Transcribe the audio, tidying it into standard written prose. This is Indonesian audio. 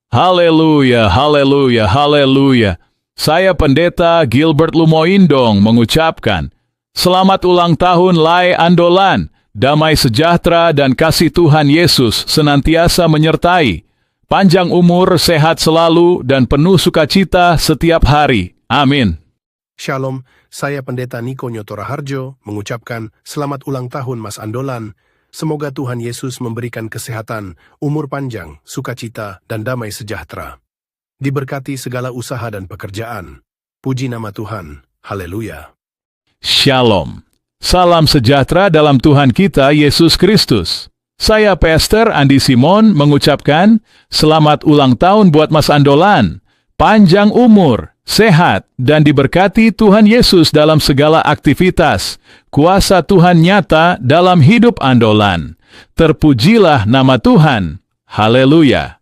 Haleluya, haleluya, haleluya. Saya Pendeta Gilbert Lumoindong mengucapkan, selamat ulang tahun Lai Andolan. Damai sejahtera dan kasih Tuhan Yesus senantiasa menyertai. Panjang umur, sehat selalu, dan penuh sukacita setiap hari. Amin. Shalom, saya Pendeta Niko Nyotora Harjo mengucapkan selamat ulang tahun Mas Andolan. Semoga Tuhan Yesus memberikan kesehatan, umur panjang, sukacita, dan damai sejahtera. Diberkati segala usaha dan pekerjaan. Puji nama Tuhan. Haleluya. Shalom. Salam sejahtera dalam Tuhan kita Yesus Kristus. Saya Pastor Andi Simon mengucapkan selamat ulang tahun buat Mas Andolan. Panjang umur, sehat, dan diberkati Tuhan Yesus dalam segala aktivitas. Kuasa Tuhan nyata dalam hidup Andolan. Terpujilah nama Tuhan. Haleluya.